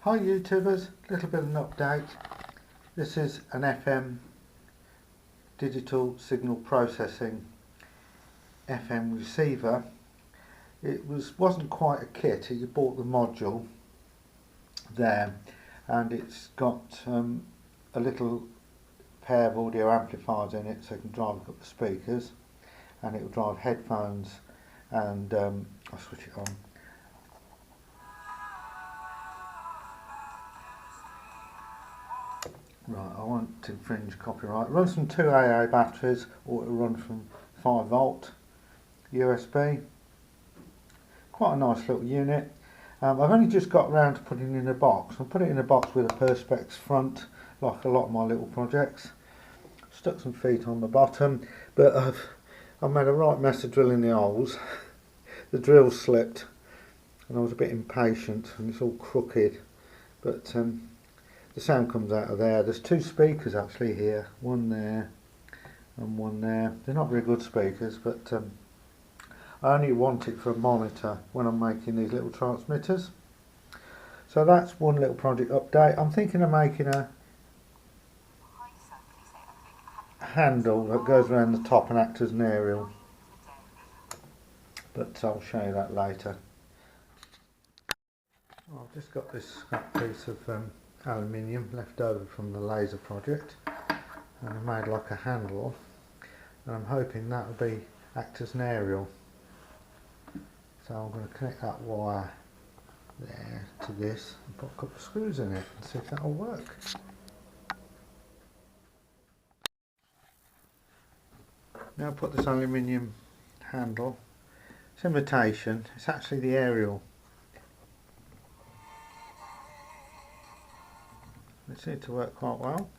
Hi YouTubers, little bit of an update. This is an FM digital signal processing FM receiver. It wasn't quite a kit. You bought the module there, and it's got a little pair of audio amplifiers in it, so you can drive up the speakers, and it will drive headphones, and I'll switch it on. Right, I won't infringe copyright. It runs from 2 AA batteries, or it will run from 5 volt USB. Quite a nice little unit. I've only just got around to putting it in a box. I'll put it in a box with a perspex front, like a lot of my little projects. Stuck some feet on the bottom, but I've made a right mess of drilling the holes. The drill slipped, and I was a bit impatient, and it's all crooked. But the sound comes out of there. There's 2 speakers actually here, one there and one there. They're not very good speakers, but I only want it for a monitor when I'm making these little transmitters. So that's one little project update. I'm thinking of making a handle that goes around the top and acts as an aerial, but I'll show you that later. I've just got this scrap piece of aluminium left over from the laser project, and I've made like a handle, and I'm hoping that will act as an aerial. So I'm going to connect that wire there to this and put a couple of screws in it and see if that will work. Now put this aluminium handle. It's imitation, it's actually the aerial. It seemed to work quite well.